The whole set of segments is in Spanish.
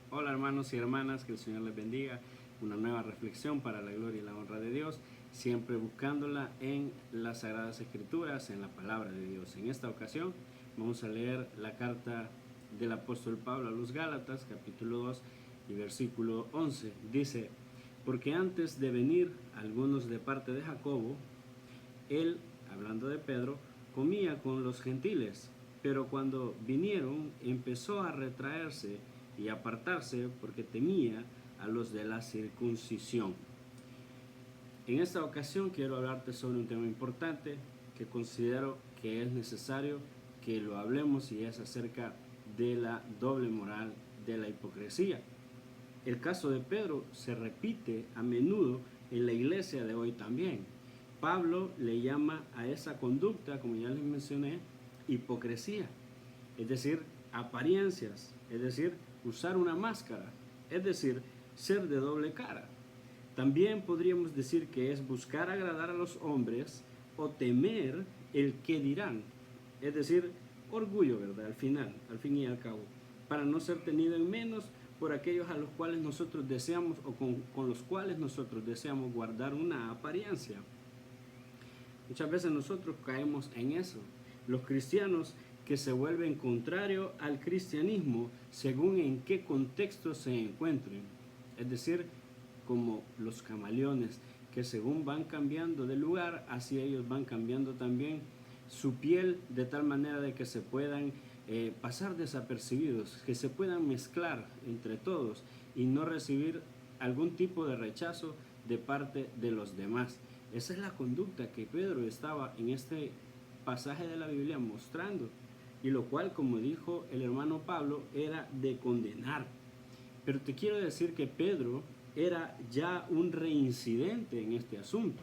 Hola hermanos y hermanas, que el Señor les bendiga. Una nueva reflexión para la gloria y la honra de Dios, siempre buscándola en las Sagradas Escrituras, en la Palabra de Dios. En esta ocasión vamos a leer la carta del apóstol Pablo a los Gálatas, capítulo 2 y versículo 11. Dice: porque antes de venir algunos de parte de Jacobo, él, hablando de Pedro, comía con los gentiles, pero cuando vinieron empezó a retraerse y apartarse porque temía a los de la circuncisión. En esta ocasión quiero hablarte sobre un tema importante que considero que es necesario que lo hablemos, y es acerca de la doble moral, de la hipocresía. El caso de Pedro se repite a menudo en la iglesia de hoy también. Pablo le llama a esa conducta, como ya les mencioné, hipocresía, es decir, apariencias, es decir, usar una máscara, es decir, ser de doble cara. También podríamos decir que es buscar agradar a los hombres o temer el que dirán, es decir, orgullo, ¿verdad? Al fin y al cabo, para no ser tenido en menos por aquellos a los cuales nosotros deseamos o con los cuales nosotros deseamos guardar una apariencia. Muchas veces nosotros caemos en eso. Los cristianos que se vuelven contrario al cristianismo según en qué contexto se encuentren. Es decir, como los camaleones, que según van cambiando de lugar, así ellos van cambiando también su piel, de tal manera de que se puedan pasar desapercibidos, que se puedan mezclar entre todos y no recibir algún tipo de rechazo de parte de los demás. Esa es la conducta que Pedro estaba en este pasaje de la Biblia mostrando, y lo cual, como dijo el hermano Pablo, era de condenar. Pero te quiero decir que Pedro era ya un reincidente en este asunto.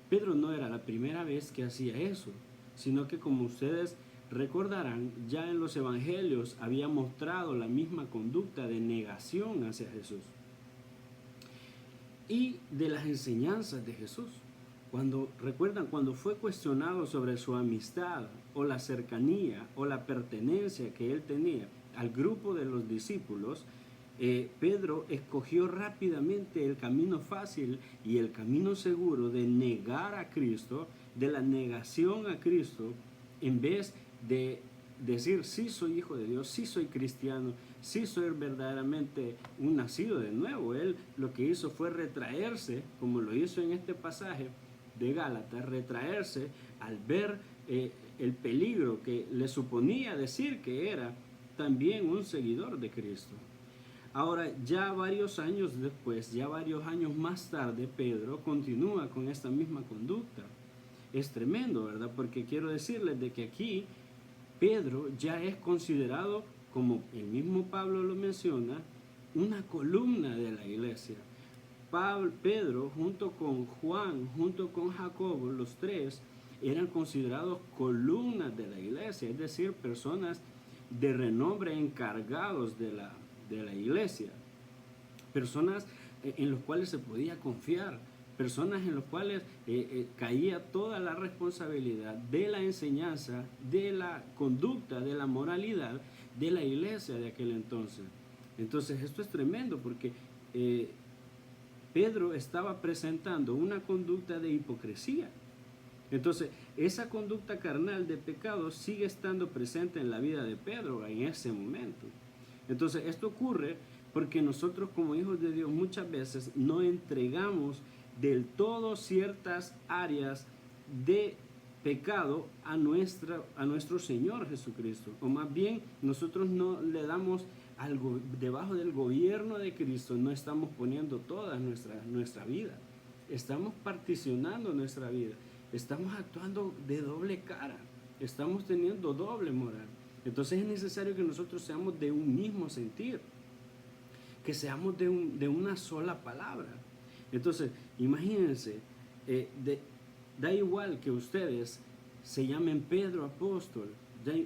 Pedro no era la primera vez que hacía eso, sino que, como ustedes recordarán, ya en los evangelios había mostrado la misma conducta de negación hacia Jesús y de las enseñanzas de Jesús. Recuerdan, cuando fue cuestionado sobre su amistad o la cercanía o la pertenencia que él tenía al grupo de los discípulos, Pedro escogió rápidamente el camino fácil y el camino seguro de negar a Cristo, de la negación a Cristo, en vez de decir: sí soy hijo de Dios, sí soy cristiano, sí soy verdaderamente un nacido de nuevo. Él lo que hizo fue retraerse, como lo hizo en este pasaje de Gálatas, retraerse al ver el peligro que le suponía decir que era también un seguidor de Cristo. Ahora, ya varios años después, ya varios años más tarde, Pedro continúa con esta misma conducta. Es tremendo, ¿verdad? Porque quiero decirles de que aquí Pedro ya es considerado, como el mismo Pablo lo menciona, una columna de la iglesia. Pedro, junto con Juan, junto con Jacobo, los tres eran considerados columnas de la iglesia, es decir, personas de renombre, encargados de la iglesia, personas en los cuales se podía confiar, personas en los cuales caía toda la responsabilidad de la enseñanza, de la conducta, de la moralidad de la iglesia de aquel entonces. Entonces esto es tremendo, porque Pedro estaba presentando una conducta de hipocresía. Entonces, esa conducta carnal de pecado sigue estando presente en la vida de Pedro en ese momento. Entonces, esto ocurre porque nosotros, como hijos de Dios, muchas veces no entregamos del todo ciertas áreas de pecado a nuestro Señor Jesucristo. O más bien, nosotros no le damos algo debajo del gobierno de Cristo, no estamos poniendo toda nuestra vida. Estamos particionando nuestra vida. Estamos actuando de doble cara. Estamos teniendo doble moral. Entonces es necesario que nosotros seamos de un mismo sentir, que seamos de una sola palabra. Entonces, imagínense, da igual que ustedes se llamen Pedro apóstol,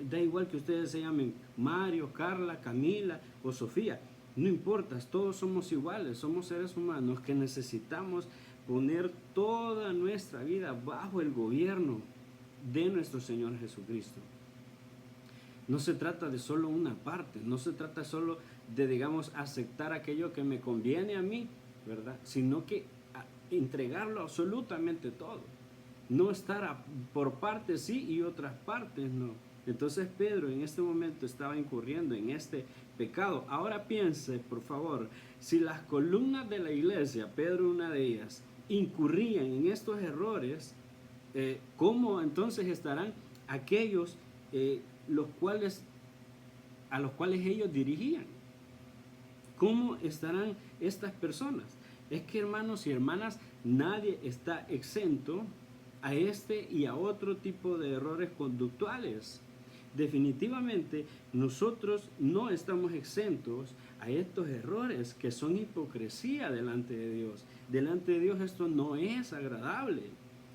da igual que ustedes se llamen Mario, Carla, Camila o Sofía. No importa, todos somos iguales, somos seres humanos que necesitamos poner toda nuestra vida bajo el gobierno de nuestro Señor Jesucristo. No se trata de solo una parte, no se trata solo digamos, aceptar aquello que me conviene a mí, ¿verdad? Sino que entregarlo absolutamente todo. No estar por partes sí y otras partes no. Entonces Pedro en este momento estaba incurriendo en este pecado. Ahora piense, por favor, si las columnas de la iglesia, Pedro una de ellas, incurrían en estos errores, ¿cómo entonces estarán aquellos a los cuales ellos dirigían? ¿Cómo estarán estas personas? Es que, hermanos y hermanas, nadie está exento a este y a otro tipo de errores conductuales. Definitivamente nosotros no estamos exentos a estos errores que son hipocresía delante de Dios. Delante de Dios esto no es agradable.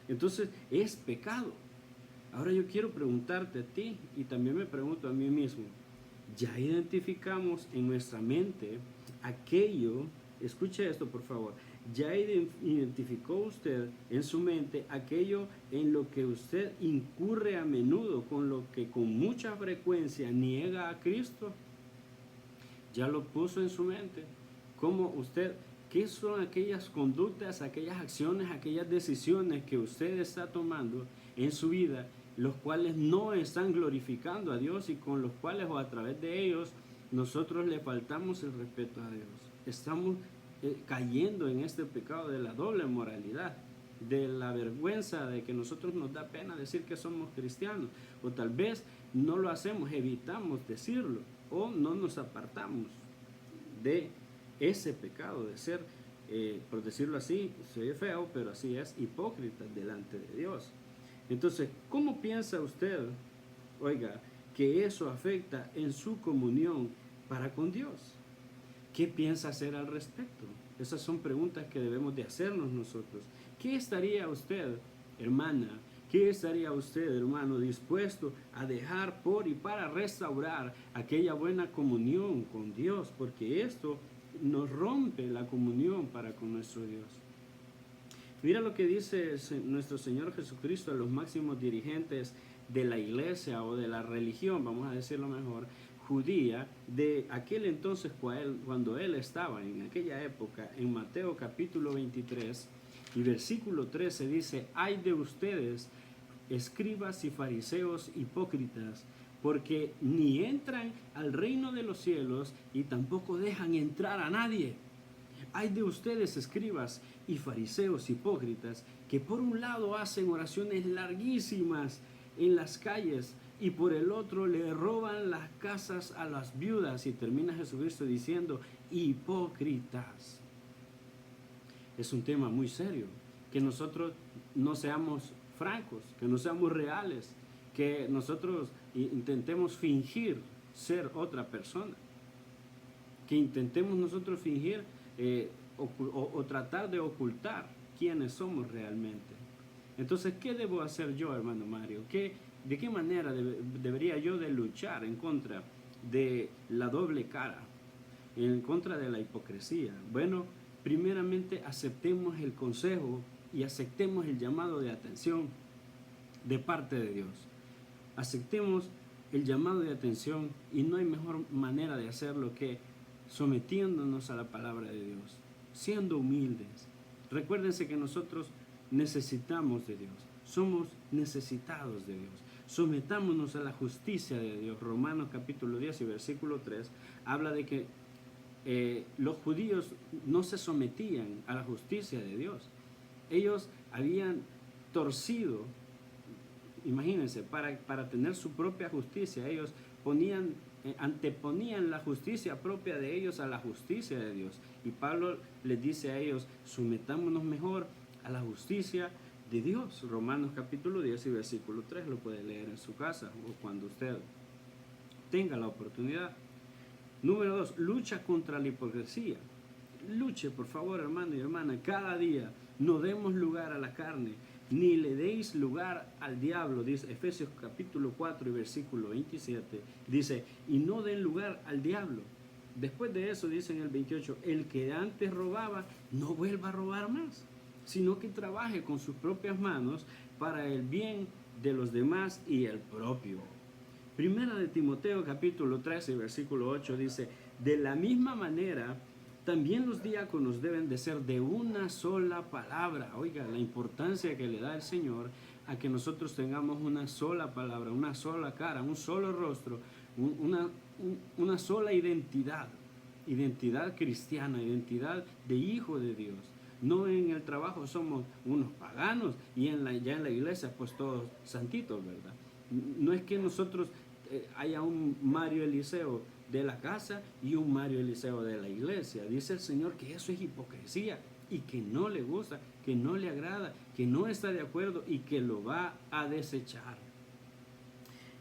Entonces es pecado. Ahora yo quiero preguntarte a ti y también me pregunto a mí mismo. ¿Ya identificamos en nuestra mente aquello? Escuche esto, por favor. ¿Ya identificó usted en su mente aquello en lo que usted incurre a menudo, con lo que con mucha frecuencia niega a Cristo? ¿Ya lo puso en su mente? ¿Cómo usted, qué son aquellas conductas, aquellas acciones, aquellas decisiones que usted está tomando en su vida, los cuales no están glorificando a Dios y con los cuales o a través de ellos nosotros le faltamos el respeto a Dios? Estamos cayendo en este pecado de la doble moralidad, de la vergüenza de que nosotros nos da pena decir que somos cristianos, o tal vez no lo hacemos, evitamos decirlo, o no nos apartamos de ese pecado de ser, por decirlo así, soy feo, pero así es, hipócrita delante de Dios. Entonces, ¿cómo piensa usted, oiga, que eso afecta en su comunión para con Dios? ¿Qué piensa hacer al respecto? Esas son preguntas que debemos de hacernos nosotros. ¿Qué estaría usted, hermana? ¿Qué estaría usted, hermano, dispuesto a dejar por y para restaurar aquella buena comunión con Dios? Porque esto nos rompe la comunión para con nuestro Dios. Mira lo que dice nuestro Señor Jesucristo a los máximos dirigentes de la iglesia o de la religión, vamos a decirlo mejor, judía, de aquel entonces cuando él estaba en aquella época. En Mateo capítulo 23 y versículo 13 dice: ay de ustedes, escribas y fariseos hipócritas, porque ni entran al reino de los cielos y tampoco dejan entrar a nadie. Ay de ustedes, escribas y fariseos hipócritas, que por un lado hacen oraciones larguísimas en las calles y por el otro le roban las casas a las viudas. Y termina Jesucristo diciendo: hipócritas. Es un tema muy serio, que nosotros no seamos francos, que no seamos reales, que nosotros intentemos fingir ser otra persona, que intentemos nosotros fingir o tratar de ocultar quiénes somos realmente. Entonces, ¿qué debo hacer yo, hermano Mario? ¿De qué manera debería yo de luchar en contra de la doble cara, en contra de la hipocresía? Bueno, primeramente aceptemos el consejo y aceptemos el llamado de atención de parte de Dios. Aceptemos el llamado de atención, y no hay mejor manera de hacerlo que sometiéndonos a la palabra de Dios, siendo humildes. Recuérdense que nosotros necesitamos de Dios, somos necesitados de Dios. Sometámonos a la justicia de Dios. Romanos capítulo 10 y versículo 3 habla de que los judíos no se sometían a la justicia de Dios. Ellos habían torcido, imagínense, para tener su propia justicia. Ellos anteponían la justicia propia de ellos a la justicia de Dios. Y Pablo les dice a ellos: sometámonos mejor a la justicia de Dios. Romanos capítulo 10 y versículo 3 lo puede leer en su casa o cuando usted tenga la oportunidad. Número 2, lucha contra la hipocresía. Luche, por favor, hermano y hermana, cada día. No demos lugar a la carne, ni le deis lugar al diablo, dice Efesios capítulo 4 y versículo 27, dice: y no den lugar al diablo. Después de eso dice en el 28: el que antes robaba, no vuelva a robar más, sino que trabaje con sus propias manos para el bien de los demás y el propio. Primera de Timoteo capítulo 13 versículo 8 dice: De la misma manera, también los diáconos deben de ser de una sola palabra. Oiga, la importancia que le da el Señor a que nosotros tengamos una sola palabra, una sola cara, un solo rostro, una sola identidad. Identidad cristiana, identidad de hijo de Dios. No en el trabajo somos unos paganos y ya en la iglesia pues todos santitos, ¿verdad? No es que nosotros haya un Mario Eliseo de la casa y un Mario Eliseo de la iglesia. Dice el Señor que eso es hipocresía y que no le gusta, que no le agrada, que no está de acuerdo y que lo va a desechar.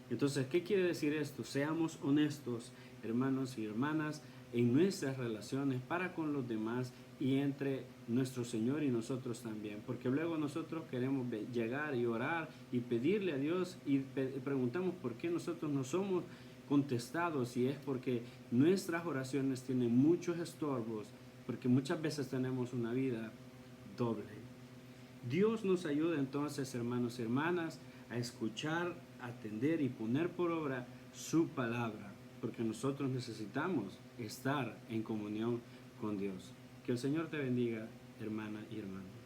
Entonces, ¿qué quiere decir esto? Seamos honestos, hermanos y hermanas, en nuestras relaciones para con los demás y entre nuestro Señor y nosotros también, porque luego nosotros queremos llegar y orar y pedirle a Dios y preguntamos por qué nosotros no somos contestados, y es porque nuestras oraciones tienen muchos estorbos, porque muchas veces tenemos una vida doble. Dios nos ayuda entonces, hermanos y hermanas, a escuchar, atender y poner por obra su palabra, porque nosotros necesitamos estar en comunión con Dios. Que el Señor te bendiga, hermana y hermano.